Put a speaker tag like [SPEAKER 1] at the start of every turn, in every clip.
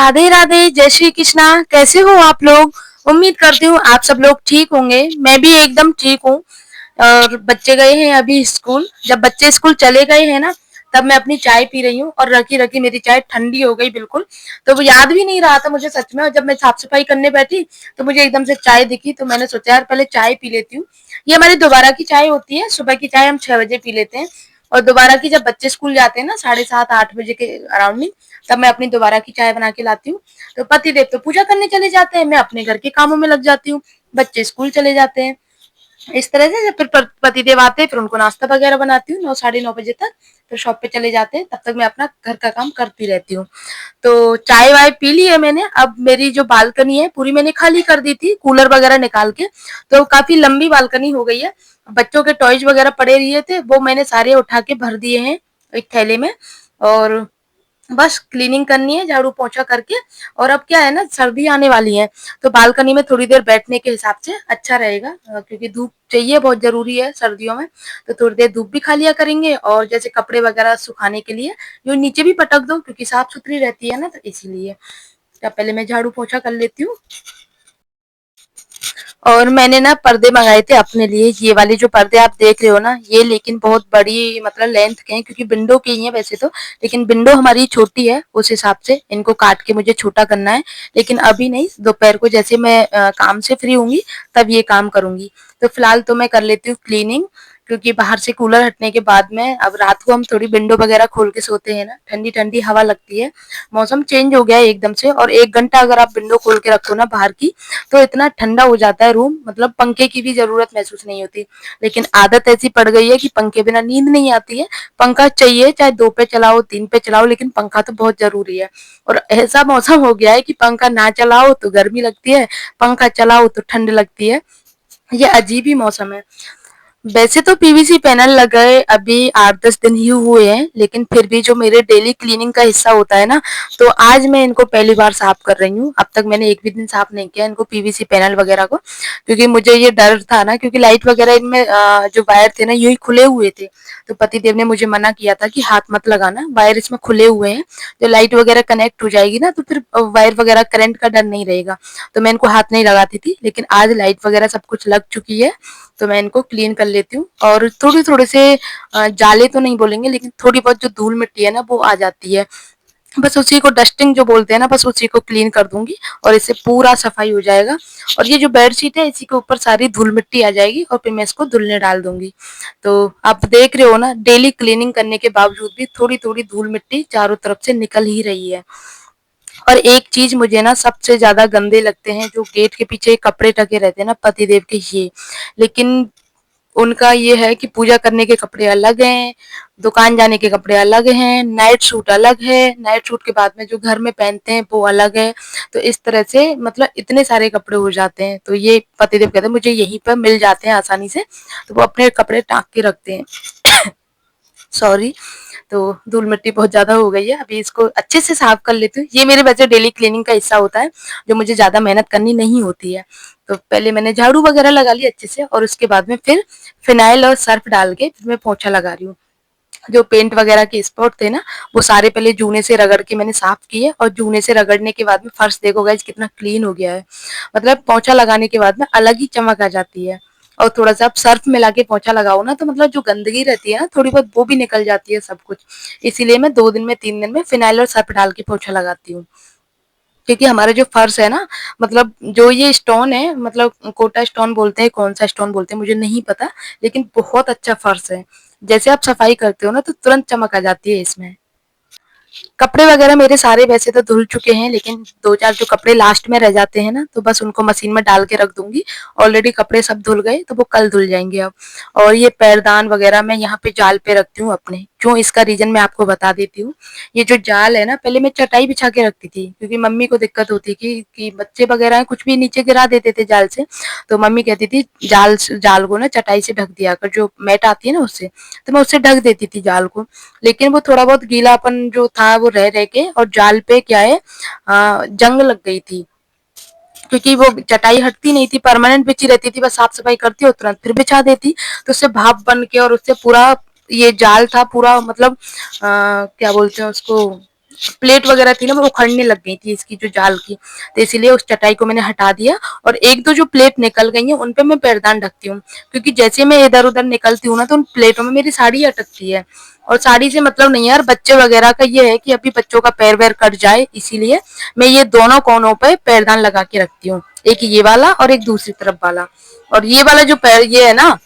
[SPEAKER 1] राधे राधे, जय श्री कृष्णा। कैसे हो आप लोग? उम्मीद करती हूँ आप सब लोग ठीक होंगे। मैं भी एकदम ठीक हूँ। और बच्चे गए हैं अभी स्कूल। जब बच्चे स्कूल चले गए हैं ना, तब मैं अपनी चाय पी रही हूँ और रखी रखी मेरी चाय ठंडी हो गई बिल्कुल। तो वो याद भी नहीं रहा था मुझे सच में। और जब मैं साफ सफाई करने बैठी तो मुझे एकदम से चाय दिखी, तो मैंने सोचा यार पहले चाय पी लेती हूँ। ये हमारी दोबारा की चाय होती है। सुबह की चाय हम 6 बजे पी लेते हैं। और दोबारा की जब बच्चे स्कूल जाते हैं ना 7:30-8 बजे के अराउंडिंग, तब मैं अपनी दोबारा की चाय बना के लाती हूँ। तो पति देव तो पूजा करने चले जाते हैं, मैं अपने घर के कामों में लग जाती हूँ। बच्चे स्कूल चले जाते हैं। इस तरह से जब फिर पतिदेव आते हैं, फिर उनको नाश्ता वगैरह बनाती हूँ 9 साढ़े 9 बजे तक। फिर शॉप पे चले जाते हैं, तब तक मैं अपना घर का काम करती रहती हूँ। तो चाय वाय पी ली है मैंने। अब मेरी जो बालकनी है पूरी मैंने खाली कर दी थी कूलर वगैरह निकाल के। तो काफी लंबी बालकनी हो गई है। बच्चों के टॉयज वगैरह पड़े रहे थे, वो मैंने सारे उठा के भर दिए हैं एक थैले में। और बस क्लीनिंग करनी है झाड़ू पोछा करके। और अब क्या है ना, सर्दी आने वाली है, तो बालकनी में थोड़ी देर बैठने के हिसाब से अच्छा रहेगा, क्योंकि धूप चाहिए, बहुत जरूरी है सर्दियों में। तो थोड़ी देर धूप भी खा लिया करेंगे, और जैसे कपड़े वगैरह सुखाने के लिए जो नीचे भी पटक दो, क्योंकि साफ सुथरी रहती है ना, तो इसीलिए। तो पहले मैं झाड़ू पोछा कर लेती हूँ। और मैंने ना पर्दे मंगाए थे अपने लिए। ये वाले जो पर्दे आप देख रहे हो ना, ये लेकिन बहुत बड़ी मतलब लेंथ के हैं, क्योंकि विंडो के ही हैं वैसे तो। लेकिन विंडो हमारी छोटी है, उस हिसाब से इनको काट के मुझे छोटा करना है। लेकिन अभी नहीं, दोपहर को जैसे मैं काम से फ्री होंगी तब ये काम करूंगी। तो फिलहाल तो मैं कर लेती हूँ क्लीनिंग, क्योंकि बाहर से कूलर हटने के बाद में अब रात को हम थोड़ी विंडो वगैरह खोल के सोते हैं ना, ठंडी ठंडी हवा लगती है। मौसम चेंज हो गया है एकदम से, और 1 घंटा अगर आप विंडो खोल के रखो ना बाहर की, तो इतना ठंडा हो जाता है रूम, मतलब पंखे की भी जरूरत महसूस नहीं होती। लेकिन आदत ऐसी पड़ गई है कि पंखे बिना नींद नहीं आती है। पंखा चाहिए, चाहे 2 पे चलाओ 3 पे चलाओ, लेकिन पंखा तो बहुत जरूरी है। और ऐसा मौसम हो गया है कि पंखा ना चलाओ तो गर्मी लगती है, पंखा चलाओ तो ठंड लगती है। ये अजीब ही मौसम है। वैसे तो पीवीसी पैनल लगाए अभी 8-10 दिन ही हुए हैं, लेकिन फिर भी जो मेरे डेली क्लीनिंग का हिस्सा होता है ना, तो आज मैं इनको पहली बार साफ कर रही हूँ। अब तक मैंने एक भी दिन साफ नहीं किया इनको, पीवीसी पैनल वगैरह को, क्योंकि मुझे ये डर था ना, क्योंकि लाइट वगैरह इनमें जो वायर थे ना यूं ही खुले हुए थे। तो पति देव ने मुझे मना किया था कि हाथ मत लगाना, वायर इसमें खुले हुए हैं, जो लाइट वगैरह कनेक्ट हो जाएगी ना, तो फिर वायर वगैरह करंट का डर नहीं रहेगा। तो मैं इनको हाथ नहीं लगाती थी, लेकिन आज लाइट वगैरह सब कुछ लग चुकी है, तो मैं इनको क्लीन कर लेती हूँ। और थोड़े थोड़े से जाले तो नहीं बोलेंगे, लेकिन थोड़ी बहुत जो धूल मिट्टी है ना वो आ जाती है। बस उसी को डस्टिंग जो बोलते हैं ना, बस उसी को क्लीन कर दूंगी, और इससे पूरा सफाई हो जाएगा। और ये जो बेडशीट है, इसी के ऊपर सारी धूल मिट्टी आ जाएगी, और फिर मैं इसको धुलने डाल दूंगी। तो आप देख रहे हो ना, डेली क्लीनिंग करने के बावजूद भी थोड़ी थोड़ी धूल मिट्टी चारों तरफ से निकल ही रही है। और एक चीज मुझे ना सबसे ज्यादा गंदे लगते हैं, जो गेट के पीछे कपड़े टके रहते हैं ना पतिदेव के, ये। लेकिन उनका ये है कि पूजा करने के कपड़े अलग हैं, दुकान जाने के कपड़े अलग हैं, नाइट सूट अलग है, नाइट सूट के बाद में जो घर में पहनते हैं वो अलग है। तो इस तरह से मतलब इतने सारे कपड़े हो जाते हैं, तो ये पतिदेव कहते हैं मुझे यहीं पर मिल जाते हैं आसानी से, तो वो अपने कपड़े टाँग के रखते हैं। सॉरी। तो धूल मिट्टी बहुत ज्यादा हो गई है, अभी इसको अच्छे से साफ कर लेती हूँ। ये मेरे वैसे डेली क्लीनिंग का हिस्सा होता है, जो मुझे ज्यादा मेहनत करनी नहीं होती है। तो पहले मैंने झाड़ू वगैरह लगा ली अच्छे से, और उसके बाद में फिर फिनाइल और सर्फ डाल के फिर मैं पोछा लगा रही हूँ। जो पेंट वगैरह के स्पॉट थे ना, वो सारे पहले जूने से रगड़ के मैंने साफ किए, और जूने से रगड़ने के बाद में फर्श देखो गाइस कितना क्लीन हो गया है। मतलब पोछा लगाने के बाद में अलग ही चमक आ जाती है। और थोड़ा सा आप सर्फ मिला के पोछा लगाओ ना, तो मतलब जो गंदगी रहती है ना थोड़ी बहुत, वो भी निकल जाती है सब कुछ। इसीलिए मैं 2 दिन में 3 दिन में फिनाइल और सर्फ डाल के पोछा लगाती हूँ। क्योंकि हमारा जो फर्श है ना, मतलब जो ये स्टोन है, मतलब कोटा स्टोन बोलते हैं, कौन सा स्टोन बोलते हैं मुझे नहीं पता, लेकिन बहुत अच्छा फर्श है। जैसे आप सफाई करते हो ना, तो तुरंत चमक आ जाती है इसमें। कपड़े वगैरह मेरे सारे वैसे तो धुल चुके हैं, लेकिन 2-4 जो कपड़े लास्ट में रह जाते हैं ना, तो बस उनको मशीन में डाल के रख दूंगी। ऑलरेडी कपड़े सब धुल गए, तो वो कल धुल जाएंगे अब। और ये पैरदान वगैरह मैं यहाँ पे जाल पे रखती हूँ अपने। क्यों, इसका रीजन मैं आपको बता देती हूँ। ये जो जाल है ना, पहले मैं चटाई बिछा के रखती थी, क्योंकि मम्मी को दिक्कत होती कि बच्चे वगैरह कुछ भी नीचे गिरा देते थे जाल से। तो मम्मी कहती थी जाल जाल को ना चटाई से ढक दिया कर, जो मैट आती है ना उससे। तो मैं उससे ढक देती थी जाल को। लेकिन वो थोड़ा बहुत गीलापन जो था वो रह रह के, और जाल पे क्या है, जंग लग गई थी। क्योंकि वो चटाई हटती नहीं थी, परमानेंट बिछी रहती थी, बस साफ सफाई करती हो तुरंत फिर बिछा देती। तो उससे भाप बन के, और उससे पूरा ये जाल था पूरा, मतलब क्या बोलते हैं उसको, प्लेट वगैरह थी ना वो उखड़ने लग गई थी इसकी जो जाल की, तो इसीलिए उस चटाई को मैंने हटा दिया। और एक दो जो प्लेट निकल गई हैं उन पे मैं पैरदान ढकती हूँ, क्योंकि जैसे मैं इधर उधर निकलती हूँ ना तो उन प्लेटों में मेरी साड़ी अटकती है। और साड़ी से मतलब नहीं है यार, बच्चे वगैरह का ये है कि अभी बच्चों का पैर वैर कट जाए, इसीलिए मैं ये दोनों कोनों पे पैरदान लगा के रखती हूँ, एक ये वाला और एक दूसरी तरफ वाला। और ये वाला जो पैर ये है ना,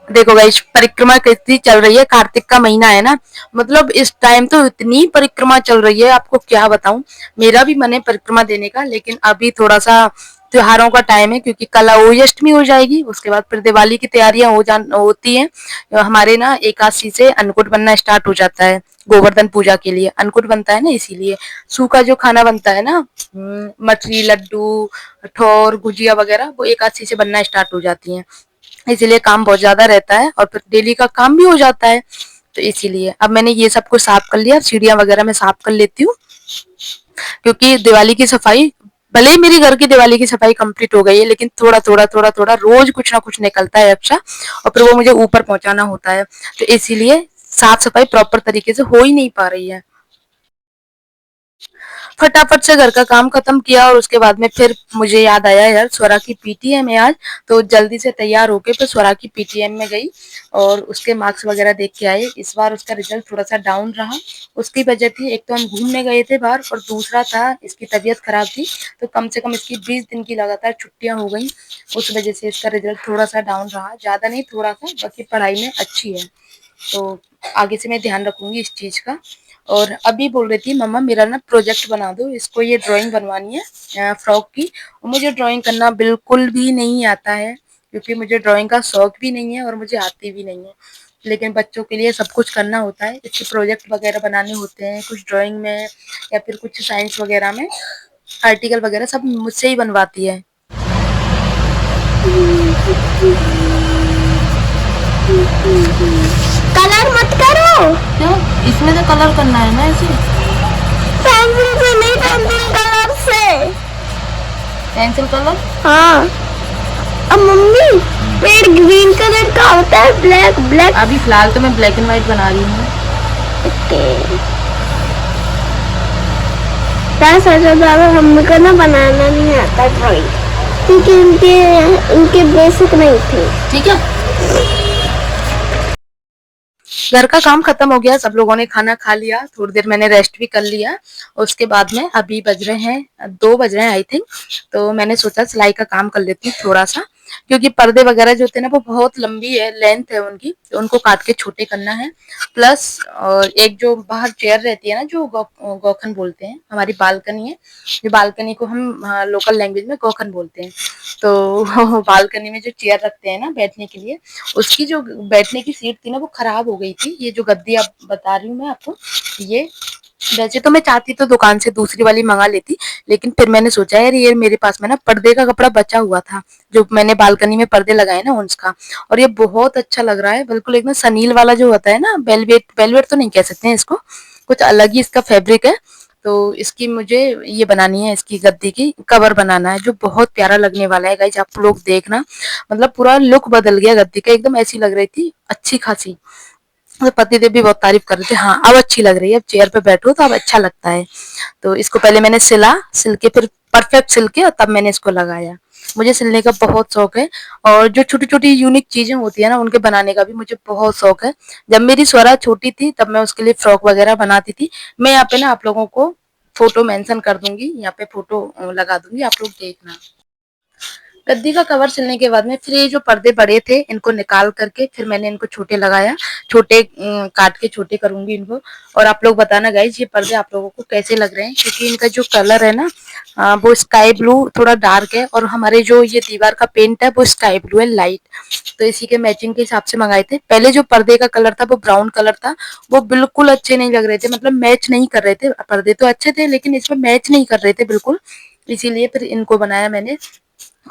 [SPEAKER 1] देखो गाइस परिक्रमा कितनी चल रही है, कार्तिक का महीना है ना, मतलब इस टाइम तो इतनी परिक्रमा चल रही है आपको क्या बताऊं। मेरा भी मन है परिक्रमा देने का, लेकिन अभी थोड़ा सा त्योहारों का टाइम है, क्योंकि कल अहोई अष्टमी हो जाएगी, उसके बाद फिर दिवाली की तैयारियां होती हैं। हमारे ना एकादशी से अन्नकूट बनना स्टार्ट हो जाता है, गोवर्धन पूजा के लिए अन्नकूट बनता है ना, इसीलिए सूखा जो खाना बनता है ना, मठरी लड्डू ठोर गुजिया वगैरह, वो एकादशी से बनना स्टार्ट हो जाती हैं। इसीलिए काम बहुत ज्यादा रहता है और फिर डेली का काम भी हो जाता है। तो इसीलिए अब मैंने ये सब कुछ साफ कर लिया, सीढ़ियां वगैरह मैं साफ कर लेती हूँ, क्योंकि दिवाली की सफाई, भले ही मेरी घर की दिवाली की सफाई कंप्लीट हो गई है, लेकिन थोड़ा थोड़ा रोज कुछ ना कुछ निकलता है अच्छा, और फिर वो मुझे ऊपर पहुंचाना होता है। तो इसीलिए साफ सफाई प्रॉपर तरीके से हो ही नहीं पा रही है। फटाफट से घर का काम खत्म किया और उसके बाद में फिर मुझे याद आया यार स्वरा की पीटीएम है आज, तो जल्दी से तैयार होके फिर स्वरा की पीटीएम में गई और उसके मार्क्स वगैरह देख के आए। इस बार उसका रिजल्ट थोड़ा सा डाउन रहा। उसकी वजह थी, एक तो हम घूमने गए थे बाहर, और दूसरा था इसकी तबीयत खराब थी, तो कम से कम इसकी 20 दिन की लगातार छुट्टियां हो गई। उस वजह से इसका रिजल्ट थोड़ा सा डाउन रहा, ज्यादा नहीं थोड़ा सा, बाकी पढ़ाई में अच्छी है। तो आगे से मैं ध्यान रखूंगी इस चीज का। और अभी बोल रही थी मम्मा मेरा ना प्रोजेक्ट बना दो, इसको ये ड्राइंग बनवानी है फ्रॉक की। और मुझे ड्राइंग करना बिल्कुल भी नहीं आता है, क्योंकि मुझे ड्राइंग का शौक भी नहीं है और मुझे आती भी नहीं है, लेकिन बच्चों के लिए सब कुछ करना होता है, इसके प्रोजेक्ट वगैरह बनाने होते हैं, कुछ ड्राइंग में या फिर कुछ साइंस वगैरह में, आर्टिकल वगैरह सब मुझसे ही बनवाती है।
[SPEAKER 2] कलर मत करो।
[SPEAKER 1] क्यों? इसमें तो कलर करना है ना ऐसे।
[SPEAKER 2] पेंसिल से नहीं, पेंसिल कलर से।
[SPEAKER 1] Pencil colour.
[SPEAKER 2] हाँ। अब मम्मी पेड़ ग्रीन कलर का होता है, ब्लैक ब्लैक।
[SPEAKER 1] अभी फिलहाल तो मैं ब्लैक एंड व्हाइट बना रही हूँ।
[SPEAKER 2] ओके। ज्यादा हम को ना बनाना नहीं आता ड्राइंग, क्योंकि इनके बेसिक नहीं थे।
[SPEAKER 1] ठीक है। घर का काम खत्म हो गया, सब लोगों ने खाना खा लिया, थोड़ी देर मैंने रेस्ट भी कर लिया। उसके बाद में अभी बज रहे हैं 2 बज रहे हैं आई थिंक, तो मैंने सोचा सिलाई का काम कर लेती हूँ थोड़ा सा, क्योंकि पर्दे वगैरह जो होते हैं ना वो बहुत लंबी है, लेंथ है उनकी, तो उनको काट के छोटे करना है। प्लस और एक जो बाहर चेयर रहती है ना, जो गौखन बोलते हैं, हमारी बालकनी है, जो बालकनी को हम लोकल लैंग्वेज में गौखन बोलते हैं। तो बालकनी में जो चेयर रखते हैं ना बैठने के लिए, उसकी जो बैठने की सीट थी ना वो खराब हो गई थी। ये जो गद्दी आप बता रही हूँ मैं आपको, ये वैसे तो मैं चाहती तो दुकान से दूसरी वाली मंगा लेती, लेकिन फिर मैंने सोचा यार ये मेरे पास में ना पर्दे का कपड़ा बचा हुआ था, जो मैंने बालकनी में पर्दे लगाए ना उसका, और ये बहुत अच्छा लग रहा है, बिल्कुल एकदम सनील वाला जो होता है ना, वेलवेट, वेलवेट तो नहीं कह सकते हैं इसको, कुछ अलग ही इसका फैब्रिक है। तो इसकी मुझे ये बनानी है, इसकी गद्दी की कवर बनाना है, जो बहुत प्यारा लगने वाला है गाइस, आप लोग देखना, मतलब पूरा लुक बदल गया गद्दी का, एकदम ऐसी लग रही थी अच्छी खासी। तो पतिदेव भी बहुत तारीफ कर रहे थे, हाँ अब अच्छी लग रही है, अब चेयर पे बैठो तो अब अच्छा लगता है। तो इसको पहले मैंने सिल के फिर परफेक्ट सिल के और तब मैंने इसको लगाया। मुझे सिलने का बहुत शौक है, और जो छोटी छोटी यूनिक चीजें होती है ना उनके बनाने का भी मुझे बहुत शौक है। जब मेरी स्वरा छोटी थी तब मैं उसके लिए फ्रॉक वगैरह बनाती थी। मैं यहाँ पे ना आप लोगों को फोटो मेंशन कर दूंगी, यहाँ पे फोटो लगा दूंगी, आप लोग देखना। गद्दी का कवर सिलने के बाद में फिर ये जो पर्दे बड़े थे इनको निकाल करके फिर मैंने इनको छोटे लगाया, छोटे काट के छोटे करूंगी इनको। और आप लोग बताना गाइज ये पर्दे आप लोगों को कैसे लग रहे हैं, क्योंकि इनका जो कलर है ना वो स्काई ब्लू थोड़ा डार्क है, और हमारे जो ये दीवार का पेंट है वो स्काई ब्लू है लाइट, तो इसी के मैचिंग के हिसाब से मंगाए थे। पहले जो पर्दे का कलर था वो ब्राउन कलर था, वो बिल्कुल अच्छे नहीं लग रहे थे, मतलब मैच नहीं कर रहे थे, पर्दे तो अच्छे थे लेकिन इसमें मैच नहीं कर रहे थे बिल्कुल, इसीलिए फिर इनको बनाया मैंने।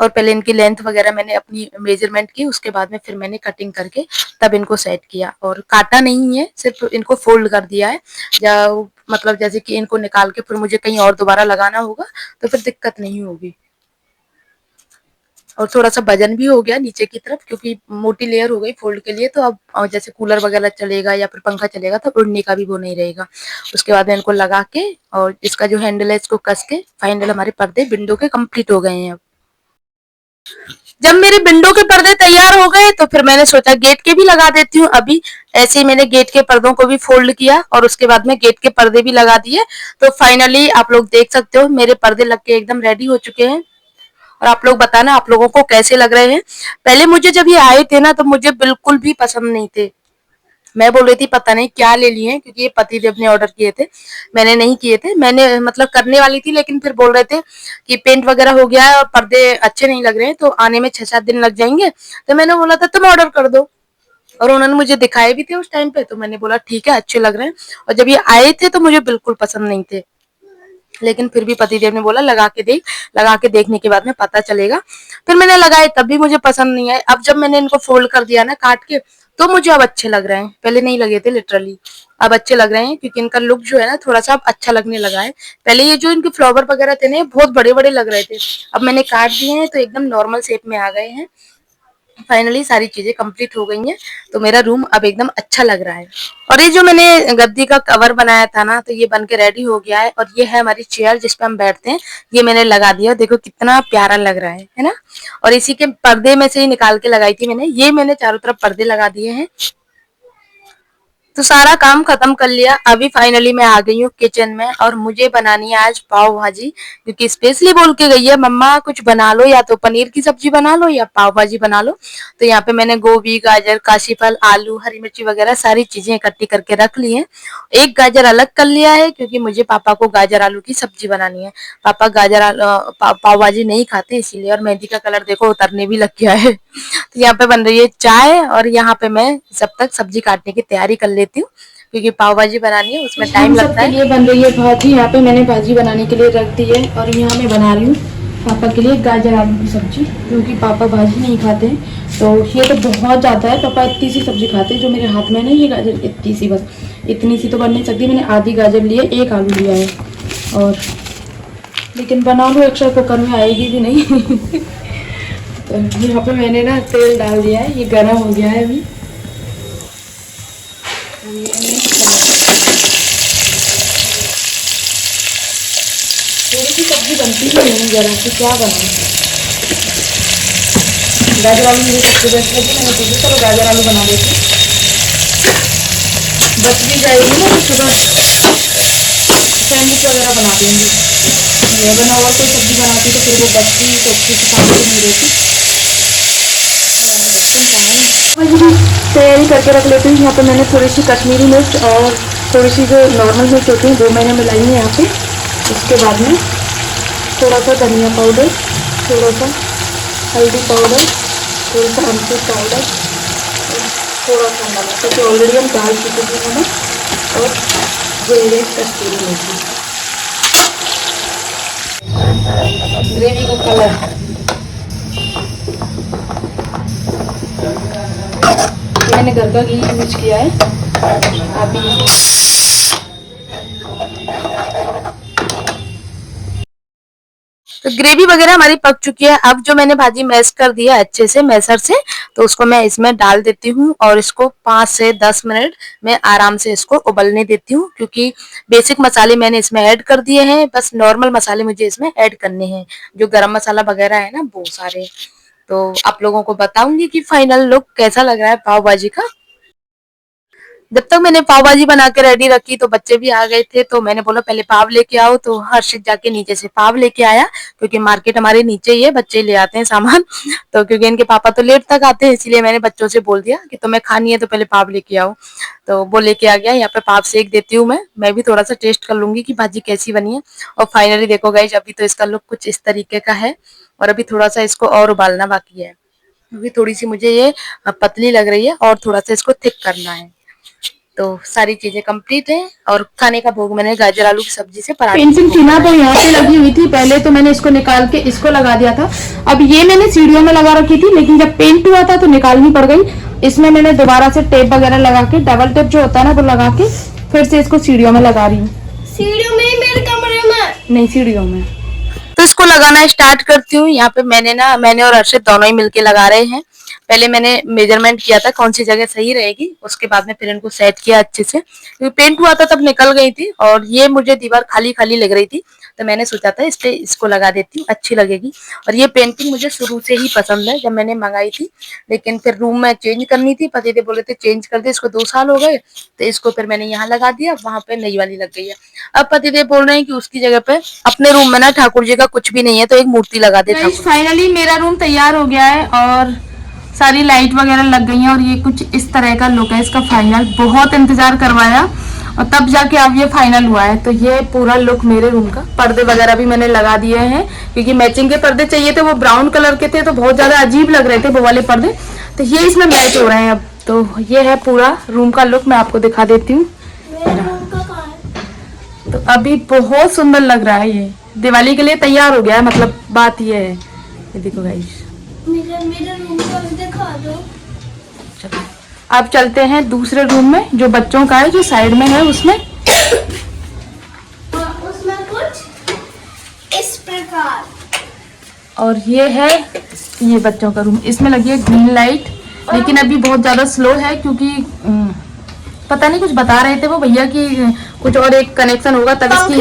[SPEAKER 1] और पहले इनकी लेंथ वगैरह मैंने अपनी मेजरमेंट की, उसके बाद में फिर मैंने कटिंग करके तब इनको सेट किया, और काटा नहीं है, सिर्फ इनको फोल्ड कर दिया है। या मतलब जैसे कि इनको निकाल के फिर मुझे कहीं और दोबारा लगाना होगा तो फिर दिक्कत नहीं होगी। और थोड़ा सा वजन भी हो गया नीचे की तरफ, क्योंकि मोटी लेयर हो गई फोल्ड के लिए। तो अब जैसे कूलर वगैरह चलेगा या फिर पंखा चलेगा तो उड़ने का भी वो नहीं रहेगा। उसके बाद में इनको लगा के और इसका जो हैंडल है इसको कस के फाइनल हमारे पर्दे विंडो के कंप्लीट हो गए हैं। अब जब मेरे विंडो के पर्दे तैयार हो गए तो फिर मैंने सोचा गेट के भी लगा देती हूँ। अभी ऐसे ही मैंने गेट के पर्दों को भी फोल्ड किया और उसके बाद में गेट के पर्दे भी लगा दिए। तो फाइनली आप लोग देख सकते हो मेरे पर्दे लग के एकदम रेडी हो चुके हैं। और आप लोग बताना आप लोगों को कैसे लग रहे हैं। पहले मुझे जब ये आए थे ना तो मुझे बिल्कुल भी पसंद नहीं थे। मैं बोल रही थी पता नहीं क्या ले लिए हैं, क्योंकि ये पतिदेव ने ऑर्डर किए थे, मैंने नहीं किए थे। मैंने मतलब करने वाली थी, लेकिन फिर बोल रहे थे कि पेंट वगैरह हो गया है और पर्दे अच्छे नहीं लग रहे हैं तो आने में 6-7 दिन लग जाएंगे। तो मैंने बोला था तुम ऑर्डर कर दो, और उन्होंने मुझे दिखाए भी थे उस टाइम पे। तो मैंने बोला ठीक है अच्छे लग रहे हैं। और जब ये आए थे तो मुझे बिल्कुल पसंद नहीं थे, लेकिन फिर भी पतिदेव ने बोला लगा के देख, लगा के देखने के बाद में पता चलेगा। फिर मैंने लगाए तब भी मुझे पसंद नहीं आए। अब जब मैंने इनको फोल्ड कर दिया ना काट के, तो मुझे अब अच्छे लग रहे हैं। पहले नहीं लगे थे लिटरली, अब अच्छे लग रहे हैं, क्योंकि इनका लुक जो है ना थोड़ा सा अब अच्छा लगने लगा है। पहले ये जो इनके फ्लावर वगैरह थे ना बहुत बड़े बड़े लग रहे थे, अब मैंने काट दिए हैं तो एकदम नॉर्मल शेप में आ गए हैं। फाइनली सारी चीजें कंप्लीट हो गई हैं, तो मेरा रूम अब एकदम अच्छा लग रहा है। और ये जो मैंने गद्दी का कवर बनाया था ना, तो ये बन के रेडी हो गया है। और ये है हमारी चेयर जिस पे हम बैठते हैं, ये मैंने लगा दिया। देखो कितना प्यारा लग रहा है ना। और इसी के पर्दे में से ही निकाल के लगाई थी मैंने, ये मैंने चारों तरफ पर्दे लगा दिए हैं। तो सारा काम खत्म कर लिया। अभी फाइनली मैं आ गई हूँ किचन में, और मुझे बनानी है आज पाव भाजी, क्योंकि स्पेशली बोल के गई है मम्मा कुछ बना लो, या तो पनीर की सब्जी बना लो या पाव भाजी बना लो। तो यहाँ पे मैंने गोभी, गाजर, काशीफल, आलू, हरी मिर्ची वगैरह सारी चीजें इकट्ठी करके रख ली हैं। एक गाजर अलग कर लिया है, क्योंकि मुझे पापा को गाजर आलू की सब्जी बनानी है। पापा पाव भाजी नहीं खाते इसीलिए। और मेहंदी का कलर देखो उतरने भी लग गया है। तो यहाँ पे बन रही है चाय, और यहाँ पे मैं जब तक सब्जी काटने की तैयारी कर लेती हूँ, क्योंकि पाव भाजी बनानी है उसमें टाइम लगता है।
[SPEAKER 3] ये बन रही है भाजी। यहाँ पे मैंने भाजी बनाने के लिए रख दी है, और यहाँ मैं बना रही हूँ पापा के लिए गाजर आलू की सब्जी, क्योंकि पापा भाजी नहीं खाते हैं। तो ये तो बहुत ज़्यादा है, पापा इतनी सी सब्जी खाते हैं। जो मेरे हाथ में है ना ये गाजर इतनी सी, बस इतनी सी तो बन नहीं सकती। मैंने आधी गाजर ली है, एक आलू लिया है, और लेकिन बना लो एक्स्ट्रा कुकर में आएगी भी नहीं। तो यहाँ पे मैंने ना तेल डाल दिया है, ये गर्म हो गया है अभी। थोड़ी सी सब्जी बनती भी नहीं जरा सी, क्या बनाऊँ। गाजर आलू मुझे सबसे बेस्ट लगी, मैंने सोचा चलो गाजर आलू बना देती। बच भी जाएगी ना, तो सुबह सैंडविच वगैरह बना देंगे। ये बना और कोई सब्जी बनाती तो फिर वो बचती तो अच्छी से काम नहीं रहती। तैयारी करके रख लेती हूँ। यहाँ पे मैंने थोड़ी सी कश्मीरी मिर्च और थोड़ी सी जो नॉर्मल मिर्च होती है 2 मैंने मिलाई है यहाँ पे। इसके बाद में थोड़ा सा धनिया पाउडर, थोड़ा सा हल्दी पाउडर, थोड़ा सा अमचूर पाउडर, थोड़ा सा नमक, क्योंकि ऑलरेडी हम डाल चुके थे नमक, और ये कश्मीरी मिर्ची। ग्रेवी का कलर मैंने घर का घी यूज किया है। अभी
[SPEAKER 1] तो ग्रेवी वगैरह हमारी पक चुकी है। अब जो मैंने भाजी मैश कर दिया अच्छे से मैशर से, तो उसको मैं इसमें डाल देती हूँ, और इसको 5 से 10 मिनट में आराम से इसको उबलने देती हूँ, क्योंकि बेसिक मसाले मैंने इसमें ऐड कर दिए हैं। बस नॉर्मल मसाले मुझे इसमें ऐड करने हैं, जो गरम मसाला वगैरह है ना वो सारे। तो आप लोगों को बताऊंगी कि फाइनल लुक कैसा लग रहा है पाव भाजी का। जब तक मैंने पाव भाजी बना के रेडी रखी तो बच्चे भी आ गए थे। तो मैंने बोला पहले पाव लेके आओ, तो हर्षित जाके नीचे से पाव लेके आया, क्योंकि मार्केट हमारे नीचे ही है, बच्चे ले आते हैं सामान। तो क्योंकि इनके पापा तो लेट तक आते हैं, इसलिए मैंने बच्चों से बोल दिया कि तुम्हें खानी है तो पहले पाव लेके आओ। तो वो लेके आ गया। यहाँ पे पाव सेक देती हूँ मैं भी थोड़ा सा टेस्ट कर लूंगी कि भाजी कैसी बनी है। और फाइनली देखो गाइस, अभी तो इसका लुक कुछ इस तरीके का है, और अभी थोड़ा सा इसको और उबालना बाकी है, क्योंकि थोड़ी सी मुझे ये पतली लग रही है, और थोड़ा सा इसको थिक करना है। तो सारी चीजें कंप्लीट है, और खाने का भोग मैंने गाजर आलू की सब्जी से पराठे।
[SPEAKER 3] पेंसिल चीना तो यहाँ पे लगी हुई थी पहले, तो मैंने इसको निकाल के इसको लगा दिया था। अब ये मैंने सीढ़ियों में लगा रखी थी, लेकिन जब पेंट हुआ था तो निकालनी पड़ गई। इसमें मैंने दोबारा से टेप वगैरह लगा के, डबल टेप जो होता है ना वो लगा के, फिर से इसको सीढ़ियों में लगा रही हूँ।
[SPEAKER 2] सीढ़ियों में, मेरे कमरे में
[SPEAKER 3] नहीं, सीढ़ियों में।
[SPEAKER 1] तो इसको लगाना स्टार्ट करती हूँ। यहाँ पे मैंने और अर्षित दोनों ही मिलके लगा रहे हैं। पहले मैंने मेजरमेंट किया था कौन सी जगह सही रहेगी, उसके बाद में फिर इनको सेट किया अच्छे से, क्योंकि पेंट हुआ था तब निकल गई थी और ये मुझे दीवार खाली खाली लग रही थी, तो मैंने सोचा था इस पे इसको लगा देती हूँ, अच्छी लगेगी। और ये पेंटिंग मुझे शुरू से ही पसंद है, जब मैंने मंगाई थी, लेकिन फिर रूम में चेंज करनी थी, पतिदेव बोले थे चेंज कर दे, इसको 2 साल हो गए, तो इसको फिर मैंने यहाँ लगा दिया, वहां पे नई वाली लग गई है। अब पतिदेव बोल रहे हैं कि उसकी जगह पे अपने रूम में ना ठाकुर जी का कुछ भी नहीं है, तो एक मूर्ति लगा दे ठाकुर।
[SPEAKER 3] फाइनली मेरा रूम तैयार हो गया है और सारी लाइट वगैरह लग गई हैं और ये कुछ इस तरह का लुक है इसका फाइनल। बहुत इंतजार करवाया और तब जाके अब ये फाइनल हुआ है। तो ये पूरा लुक मेरे रूम का। पर्दे वगैरह भी मैंने लगा दिए हैं, क्योंकि मैचिंग के पर्दे चाहिए थे, वो ब्राउन कलर के थे तो बहुत ज्यादा अजीब लग रहे थे वो वाले पर्दे, तो ये इसमें मैच हो रहे हैं अब। तो ये है पूरा रूम का लुक, मैं आपको दिखा देती हूँ। तो अभी बहुत सुंदर लग रहा है, ये दिवाली के लिए तैयार हो गया है, मतलब बात ये है। ये देखो गाइस,
[SPEAKER 2] मेरा रूम का दिखा दो।
[SPEAKER 3] चलो अब चलते हैं दूसरे रूम में जो बच्चों का है, जो साइड में है उसमें।
[SPEAKER 2] उसमें कुछ इस प्रकार,
[SPEAKER 3] और ये है ये बच्चों का रूम, इसमें लगी है ग्रीन लाइट, लेकिन अभी बहुत ज्यादा स्लो है क्योंकि पता नहीं कुछ बता रहे थे वो भैया कि कुछ और एक कनेक्शन होगा तब इसकी,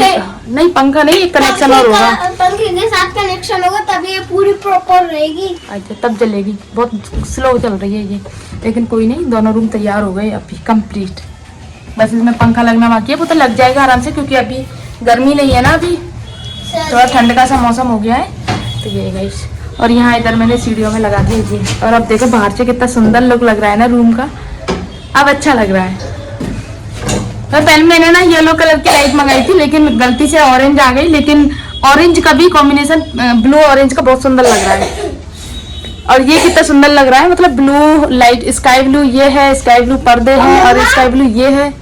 [SPEAKER 3] नहीं पंखा नहीं, एक कनेक्शन और होगा,
[SPEAKER 2] पंखे के साथ कनेक्शन होगा तब ये पूरी प्रॉपर रहेगी।
[SPEAKER 3] अच्छा तब चलेगी। बहुत स्लो चल रही है ये, लेकिन कोई नहीं, दोनों रूम तैयार हो गए अभी कंप्लीट। बस इसमें पंखा लगना बाकी है, वो तो लग जाएगा आराम से, क्योंकि अभी गर्मी नहीं है ना, अभी थोड़ा ठंड का सा मौसम हो गया है। तो ये गाइस, और यहाँ इधर मैंने सीढ़ियों में लगा दी ये। और अब देखो बाहर से कितना सुंदर लुक लग रहा है ना रूम का, अब अच्छा लग रहा है। तो पहले मैंने ना येलो कलर की लाइट मंगाई थी, लेकिन गलती से ऑरेंज आ गई, लेकिन ऑरेंज का भी कॉम्बिनेशन ब्लू ऑरेंज का बहुत सुंदर लग रहा है। और ये कितना सुंदर लग रहा है, मतलब ब्लू लाइट, स्काई ब्लू ये है, स्काई ब्लू पर्दे हैं और स्काई ब्लू ये है।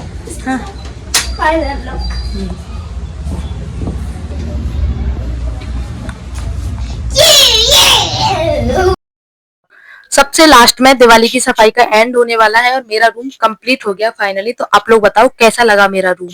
[SPEAKER 3] हाँ।
[SPEAKER 1] सबसे लास्ट में दिवाली की सफाई का एंड होने वाला है और मेरा रूम कंप्लीट हो गया फाइनली। तो आप लोग बताओ कैसा लगा मेरा रूम।